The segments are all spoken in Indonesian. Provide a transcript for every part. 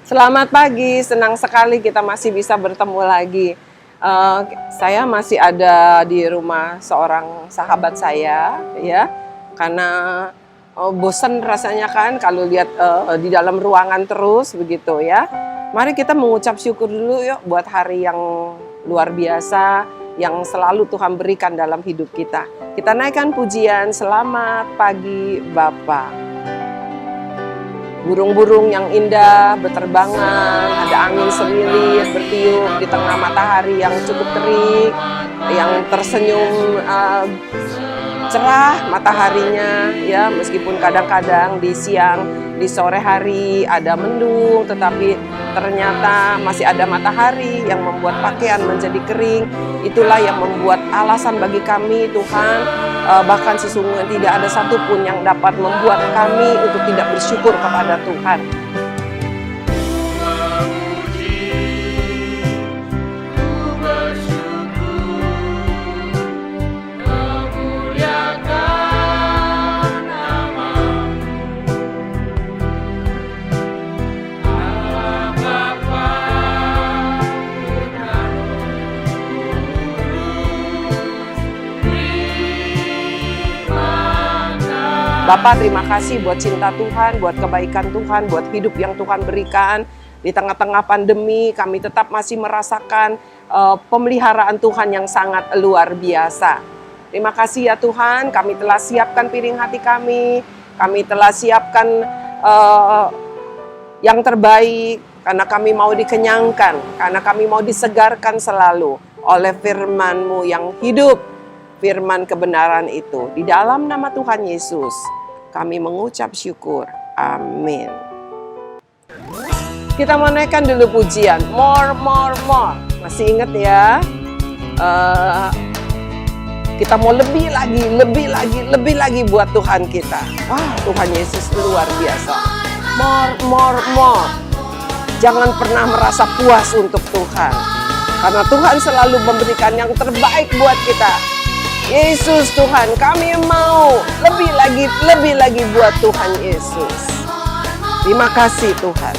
Selamat pagi, senang sekali kita masih bisa bertemu lagi. Saya masih ada di rumah seorang sahabat saya, ya, karena bosan rasanya kan kalau lihat di dalam ruangan terus begitu ya. Mari kita mengucap syukur dulu yuk buat hari yang luar biasa yang selalu Tuhan berikan dalam hidup kita. Kita naikkan pujian, selamat pagi Bapa. Burung-burung yang indah berterbangan, ada angin semilir bertiup di tengah matahari yang cukup terik, yang tersenyum cerah mataharinya, ya, meskipun kadang-kadang di siang, di sore hari ada mendung, tetapi ternyata masih ada matahari yang membuat pakaian menjadi kering. Itulah yang membuat alasan bagi kami, Tuhan, bahkan sesungguhnya tidak ada satupun yang dapat membuat kami untuk tidak bersyukur kepada Tuhan. Bapak, terima kasih buat cinta Tuhan, buat kebaikan Tuhan, buat hidup yang Tuhan berikan. Di tengah-tengah pandemi, kami tetap masih merasakan pemeliharaan Tuhan yang sangat luar biasa. Terima kasih ya Tuhan, kami telah siapkan piring hati kami telah siapkan yang terbaik, karena kami mau dikenyangkan, karena kami mau disegarkan selalu oleh firman-Mu yang hidup, firman kebenaran itu. Di dalam nama Tuhan Yesus, kami mengucap syukur. Amin. Kita mau naikkan dulu pujian. More, more, more. Masih ingat ya? Kita mau lebih lagi buat Tuhan kita. Wah, Tuhan Yesus luar biasa. More, more, more. Jangan pernah merasa puas untuk Tuhan. Karena Tuhan selalu memberikan yang terbaik buat kita. Yesus Tuhan, kami mau lebih lagi buat Tuhan Yesus. Terima kasih Tuhan.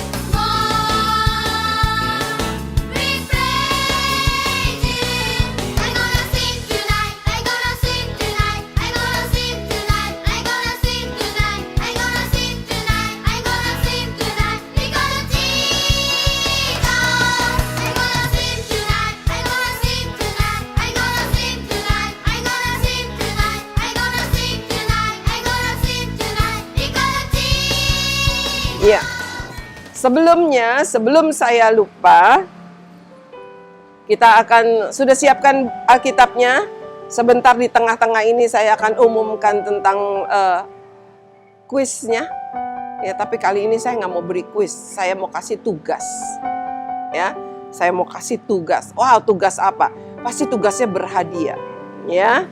Ya, sebelum saya lupa, kita akan sudah siapkan Alkitabnya. Sebentar di tengah-tengah ini saya akan umumkan tentang kuisnya. Ya, tapi kali ini saya nggak mau beri kuis, saya mau kasih tugas. Ya, saya mau kasih tugas. Wow, tugas apa? Pasti tugasnya berhadiah. Ya,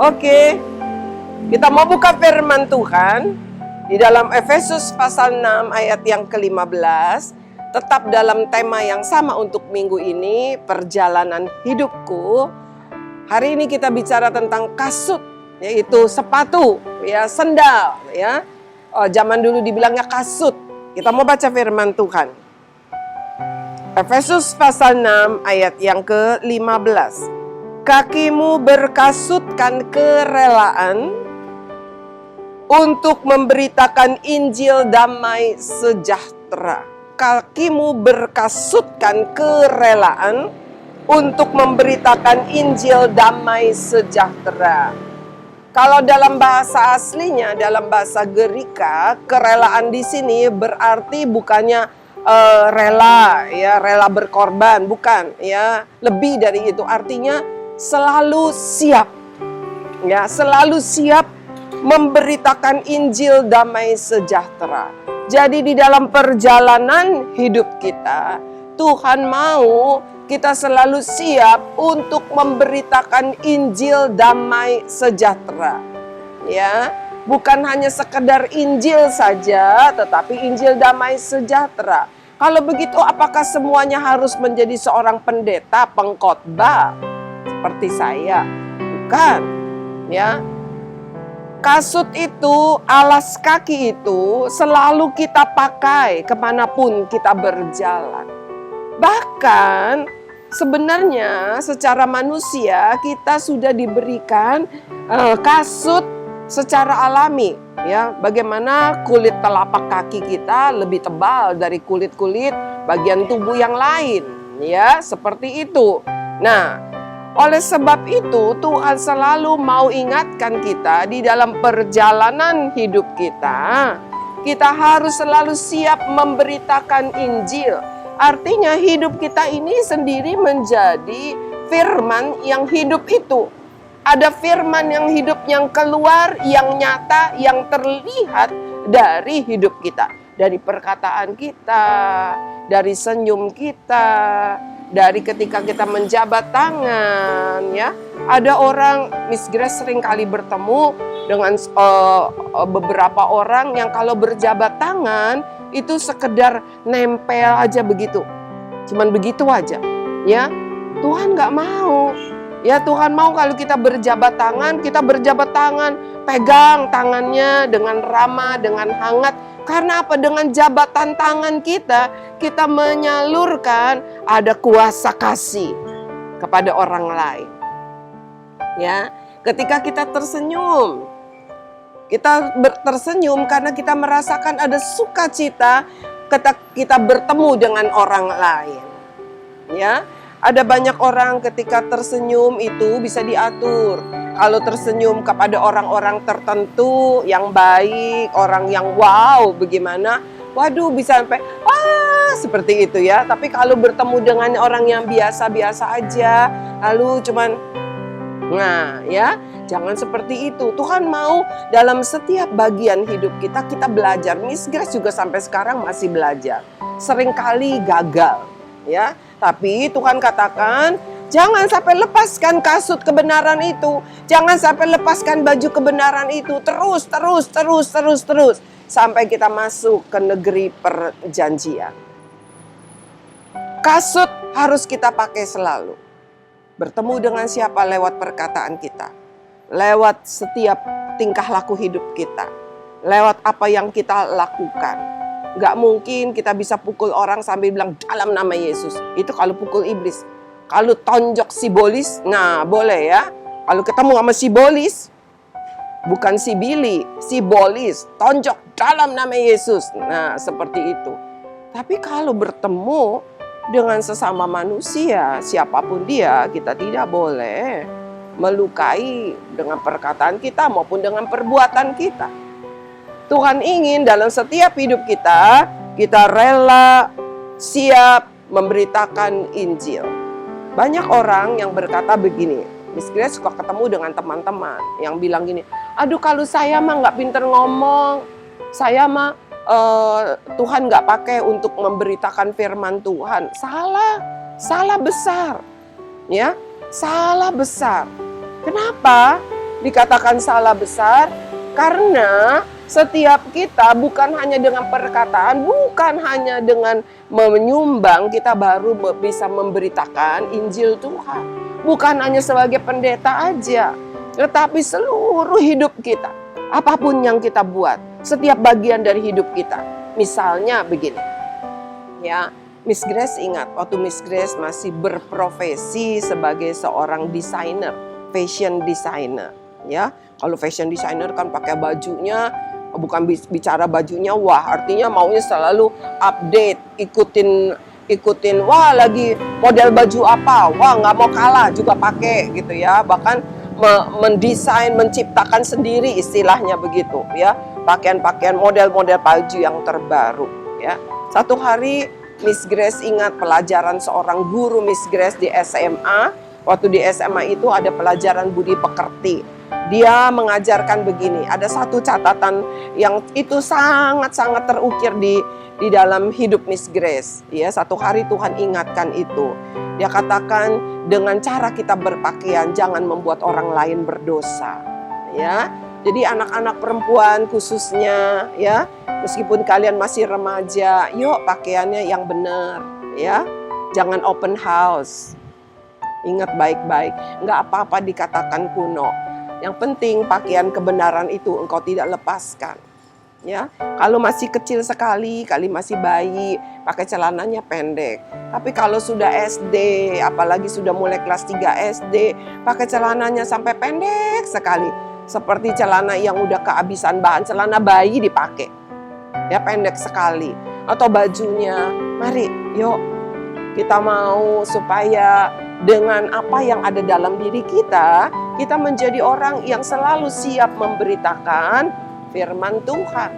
oke. Kita mau buka firman Tuhan. Di dalam Efesus pasal 6 ayat yang ke-15, tetap dalam tema yang sama untuk minggu ini, perjalanan hidupku. Hari ini kita bicara tentang kasut, yaitu sepatu, ya, sendal, ya. Zaman dulu dibilangnya kasut. Kita mau baca firman Tuhan. Efesus pasal 6 ayat yang ke-15. Kakimu berkasutkan kerelaan untuk memberitakan Injil damai sejahtera. Kakimu berkasutkan kerelaan untuk memberitakan Injil damai sejahtera. Kalau dalam bahasa aslinya, dalam bahasa Gerika, kerelaan di sini berarti bukannya rela, ya, rela berkorban, bukan, ya, lebih dari itu. Artinya selalu siap, ya, selalu siap memberitakan Injil damai sejahtera. Jadi di dalam perjalanan hidup kita, Tuhan mau kita selalu siap untuk memberitakan Injil damai sejahtera. Ya, bukan hanya sekedar Injil saja, tetapi Injil damai sejahtera. Kalau begitu, apakah semuanya harus menjadi seorang pendeta, pengkhotbah seperti saya? Bukan, ya. Kasut itu, alas kaki itu selalu kita pakai kemanapun kita berjalan. Bahkan sebenarnya secara manusia kita sudah diberikan kasut secara alami. Ya, bagaimana kulit telapak kaki kita lebih tebal dari kulit-kulit bagian tubuh yang lain. Ya, seperti itu. Nah, oleh sebab itu, Tuhan selalu mau ingatkan kita di dalam perjalanan hidup kita. Kita harus selalu siap memberitakan Injil. Artinya hidup kita ini sendiri menjadi firman yang hidup itu. Ada firman yang hidup yang keluar, yang nyata, yang terlihat dari hidup kita. Dari perkataan kita, dari senyum kita, dari ketika kita menjabat tangan, ya. Ada orang, Miss Grace sering kali bertemu dengan beberapa orang yang kalau berjabat tangan itu sekedar nempel aja begitu, cuman begitu aja, ya. Tuhan nggak mau, ya. Tuhan mau kalau kita berjabat tangan, pegang tangannya dengan ramah, dengan hangat. Karena apa? Dengan jabatan tangan kita menyalurkan ada kuasa kasih kepada orang lain. Ya, ketika kita tersenyum, tersenyum karena kita merasakan ada sukacita ketika kita bertemu dengan orang lain. Ya, ada banyak orang ketika tersenyum itu bisa diatur. Kalau tersenyum kepada orang-orang tertentu yang baik, orang yang wow, bagaimana? Waduh, bisa sampai seperti itu ya. Tapi kalau bertemu dengan orang yang biasa-biasa aja, lalu cuman ya, jangan seperti itu. Tuhan mau dalam setiap bagian hidup kita belajar. Miss Grace juga sampai sekarang masih belajar. Seringkali gagal, ya. Tapi Tuhan katakan, jangan sampai lepaskan kasut kebenaran itu. Jangan sampai lepaskan baju kebenaran itu. Terus. Sampai kita masuk ke negeri perjanjian. Kasut harus kita pakai selalu. Bertemu dengan siapa? Lewat perkataan kita. Lewat setiap tingkah laku hidup kita. Lewat apa yang kita lakukan. Gak mungkin kita bisa pukul orang sambil bilang dalam nama Yesus. Itu kalau pukul iblis. Kalau tonjok sibolis, nah boleh ya. Kalau ketemu sama sibolis, bukan si Billy, sibolis, tonjok dalam nama Yesus. Nah seperti itu. Tapi kalau bertemu dengan sesama manusia, siapapun dia, kita tidak boleh melukai dengan perkataan kita maupun dengan perbuatan kita. Tuhan ingin dalam setiap hidup kita rela, siap memberitakan Injil. Banyak orang yang berkata begini, Miss Grace suka ketemu dengan teman-teman yang bilang gini, aduh kalau saya mah nggak pinter ngomong, saya mah Tuhan nggak pakai untuk memberitakan firman Tuhan. Salah besar, ya, salah besar. Kenapa dikatakan salah besar? Karena setiap kita bukan hanya dengan perkataan, bukan hanya dengan menyumbang kita baru bisa memberitakan Injil Tuhan. Bukan hanya sebagai pendeta aja, tetapi seluruh hidup kita. Apapun yang kita buat, setiap bagian dari hidup kita. Misalnya begini, ya, Miss Grace ingat waktu Miss Grace masih berprofesi sebagai seorang desainer, fashion designer, ya. Kalau fashion designer kan pakai bajunya, bukan bicara bajunya, wah artinya maunya selalu update, ikutin, wah lagi model baju apa, wah nggak mau kalah juga pakai gitu ya. Bahkan mendesain, menciptakan sendiri istilahnya begitu ya. Pakaian-pakaian model-model baju yang terbaru ya. Satu hari Miss Grace ingat pelajaran seorang guru Miss Grace di SMA. Waktu di SMA itu ada pelajaran budi pekerti. Dia mengajarkan begini, ada satu catatan yang itu sangat-sangat terukir di dalam hidup Miss Grace. Ya, satu hari Tuhan ingatkan itu. Dia katakan dengan cara kita berpakaian jangan membuat orang lain berdosa. Ya, jadi anak-anak perempuan khususnya, ya, meskipun kalian masih remaja, yuk pakaiannya yang benar, ya, jangan open house. Ingat baik-baik, nggak apa-apa dikatakan kuno. Yang penting pakaian kebenaran itu engkau tidak lepaskan. Ya, kalau masih kecil sekali, kali masih bayi, pakai celananya pendek. Tapi kalau sudah SD, apalagi sudah mulai kelas 3 SD, pakai celananya sampai pendek sekali. Seperti celana yang udah kehabisan bahan, celana bayi dipakai. Ya, pendek sekali. Atau bajunya, mari yuk kita mau supaya dengan apa yang ada dalam diri kita menjadi orang yang selalu siap memberitakan firman Tuhan.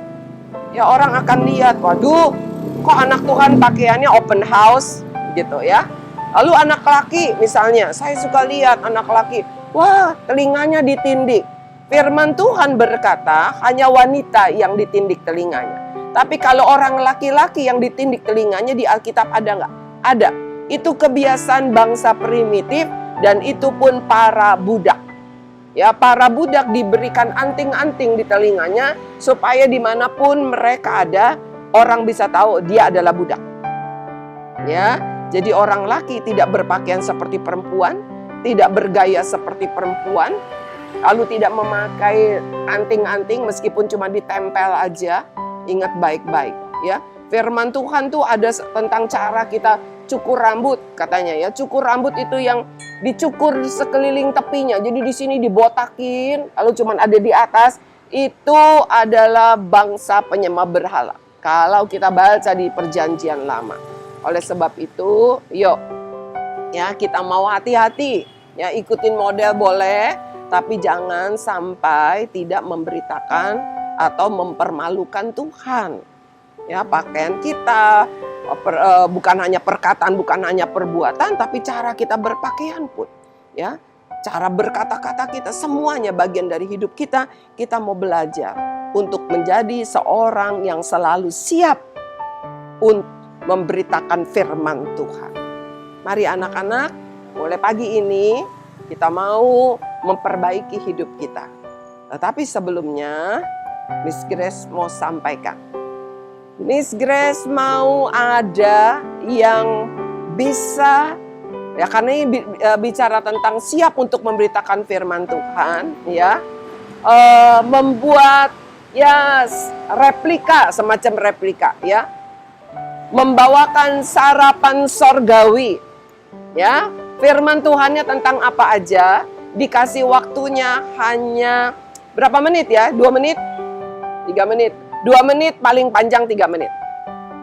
Ya, orang akan lihat, waduh, kok anak Tuhan pakaiannya open house gitu ya. Lalu anak laki misalnya, saya suka lihat anak laki, wah, telinganya ditindik. Firman Tuhan berkata, hanya wanita yang ditindik telinganya. Tapi kalau orang laki-laki yang ditindik telinganya di Alkitab ada nggak? Ada. Itu kebiasaan bangsa primitif dan itu pun para budak. Ya, para budak diberikan anting-anting di telinganya supaya dimanapun mereka ada, orang bisa tahu dia adalah budak. Ya, jadi orang laki tidak berpakaian seperti perempuan, tidak bergaya seperti perempuan, lalu tidak memakai anting-anting meskipun cuma ditempel aja. Ingat baik-baik, ya. Firman Tuhan tuh ada tentang cara kita cukur rambut katanya ya. Cukur rambut itu yang dicukur sekeliling tepinya. Jadi di sini dibotakin, lalu cuman ada di atas. Itu adalah bangsa penyembah berhala. Kalau kita baca di Perjanjian Lama. Oleh sebab itu, yuk ya kita mau hati-hati. Ya, ikutin model boleh, tapi jangan sampai tidak memberitakan atau mempermalukan Tuhan. Ya, pakaian kita bukan hanya perkataan, bukan hanya perbuatan, tapi cara kita berpakaian pun, ya, cara berkata-kata kita, semuanya bagian dari hidup kita. Kita mau belajar untuk menjadi seorang yang selalu siap untuk memberitakan firman Tuhan. Mari anak-anak, mulai pagi ini kita mau memperbaiki hidup kita. Tetapi sebelumnya, Miss Grace mau sampaikan. Miss Grace mau ada yang bisa, ya karena ini bicara tentang siap untuk memberitakan firman Tuhan, ya, membuat ya replika, semacam replika, ya, membawakan sarapan sorgawi, ya, firman Tuhannya tentang apa aja, dikasih waktunya hanya berapa menit ya, 2 menit, 3 menit. 2 menit, paling panjang 3 menit.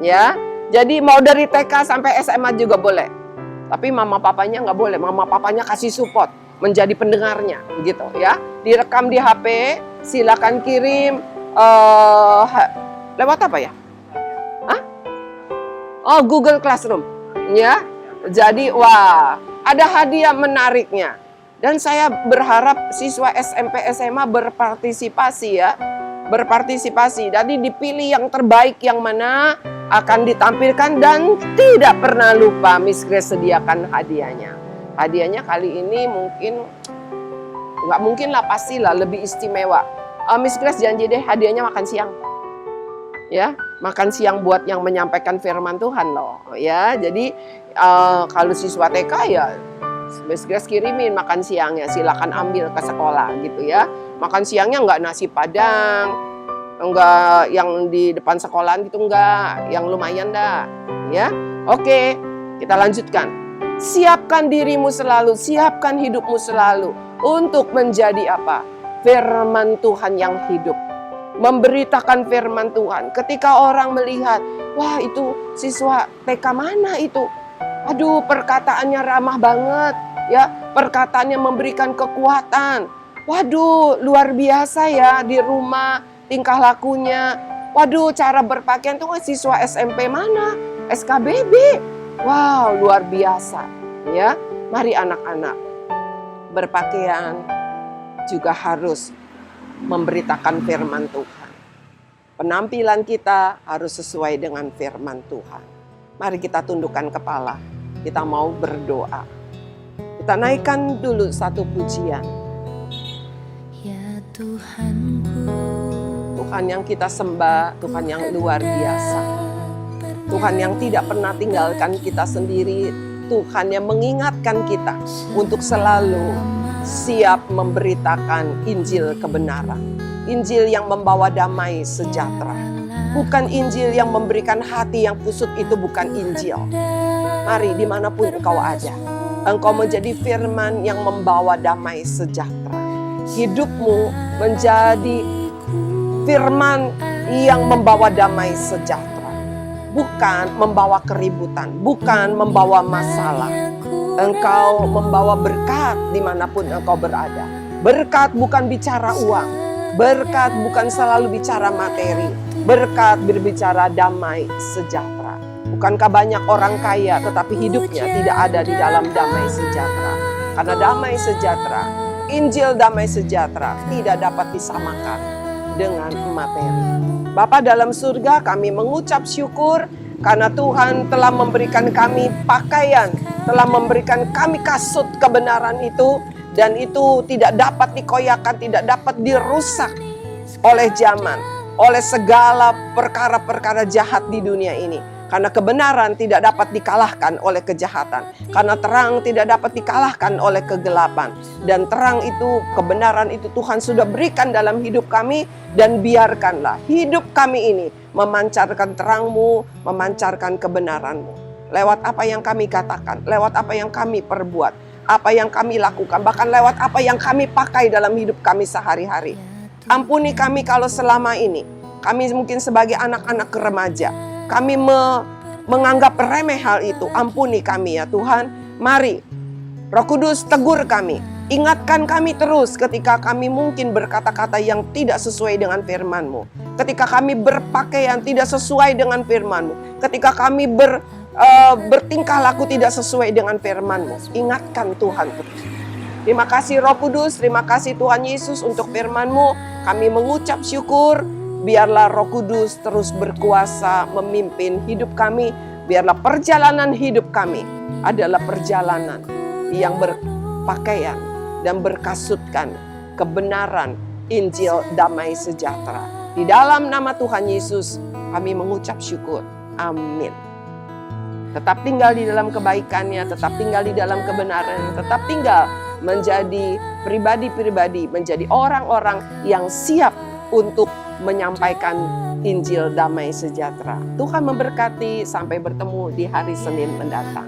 Ya, jadi mau dari TK sampai SMA juga boleh. Tapi mama papanya nggak boleh. Mama papanya kasih support, menjadi pendengarnya, gitu ya. Direkam di HP, silakan kirim lewat apa ya? Hah? Oh, Google Classroom, ya. Jadi, wah, ada hadiah menariknya. Dan saya berharap siswa SMP SMA berpartisipasi ya. Berpartisipasi, jadi dipilih yang terbaik yang mana akan ditampilkan dan tidak pernah lupa Miss Grace sediakan hadiahnya. Hadiahnya kali ini mungkin, nggak mungkin lah, pastilah lebih istimewa. Miss Grace janji deh hadiahnya makan siang. Ya, makan siang buat yang menyampaikan firman Tuhan loh. Ya, jadi kalau siswa TK ya Miss Grace kirimin makan siangnya, silakan ambil ke sekolah gitu ya. Makan siangnya nggak nasi padang, nggak yang di depan sekolahan gitu, nggak, yang lumayan dah, ya. Oke, kita lanjutkan. Siapkan dirimu selalu, siapkan hidupmu selalu untuk menjadi apa? Firman Tuhan yang hidup. Memberitakan firman Tuhan. Ketika orang melihat, wah itu siswa TK mana itu? Aduh, perkataannya ramah banget, ya. Perkataannya memberikan kekuatan. Waduh, luar biasa ya di rumah, tingkah lakunya. Waduh, cara berpakaian tuh siswa SMP mana? SKBB. Wow, luar biasa. Ya, mari anak-anak, berpakaian juga harus memberitakan firman Tuhan. Penampilan kita harus sesuai dengan firman Tuhan. Mari kita tundukkan kepala. Kita mau berdoa. Kita naikkan dulu satu pujian. Tuhan yang kita sembah, Tuhan yang luar biasa. Tuhan yang tidak pernah tinggalkan kita sendiri. Tuhan yang mengingatkan kita untuk selalu siap memberitakan Injil kebenaran. Injil yang membawa damai sejahtera. Bukan Injil yang memberikan hati yang kusut, itu bukan Injil. Mari dimanapun engkau ada, engkau menjadi firman yang membawa damai sejahtera. Hidupmu menjadi firman yang membawa damai sejahtera. Bukan membawa keributan, bukan membawa masalah. Engkau membawa berkat dimanapun engkau berada. Berkat bukan bicara uang. Berkat bukan selalu bicara materi. Berkat berbicara damai sejahtera. Bukankah banyak orang kaya tetapi hidupnya tidak ada di dalam damai sejahtera? Karena damai sejahtera, Injil damai sejahtera tidak dapat disamakan dengan materi. Bapa dalam surga, kami mengucap syukur karena Tuhan telah memberikan kami pakaian, telah memberikan kami kasut kebenaran itu, dan itu tidak dapat dikoyakan, tidak dapat dirusak oleh zaman, oleh segala perkara-perkara jahat di dunia ini. Karena kebenaran tidak dapat dikalahkan oleh kejahatan. Karena terang tidak dapat dikalahkan oleh kegelapan. Dan terang itu, kebenaran itu Tuhan sudah berikan dalam hidup kami. Dan biarkanlah hidup kami ini memancarkan terang-Mu, memancarkan kebenaran-Mu. Lewat apa yang kami katakan, lewat apa yang kami perbuat, apa yang kami lakukan, bahkan lewat apa yang kami pakai dalam hidup kami sehari-hari. Ampuni kami kalau selama ini kami mungkin sebagai anak-anak remaja, kami menganggap remeh hal itu. Ampuni kami ya Tuhan. Mari Roh Kudus tegur kami. Ingatkan kami terus ketika kami mungkin berkata-kata yang tidak sesuai dengan firman-Mu. Ketika kami berpakaian tidak sesuai dengan firman-Mu. Ketika kami bertingkah laku tidak sesuai dengan firman-Mu. Ingatkan Tuhan terus. Terima kasih Roh Kudus, terima kasih Tuhan Yesus untuk firman-Mu. Kami mengucap syukur. Biarlah Roh Kudus terus berkuasa memimpin hidup kami. Biarlah perjalanan hidup kami adalah perjalanan yang berpakaian dan berkasutkan kebenaran Injil damai sejahtera. Di dalam nama Tuhan Yesus kami mengucap syukur. Amin. Tetap tinggal di dalam kebaikannya, tetap tinggal di dalam kebenaran, tetap tinggal menjadi pribadi-pribadi, menjadi orang-orang yang siap untuk menyampaikan Injil damai sejahtera. Tuhan memberkati, sampai bertemu di hari Senin mendatang.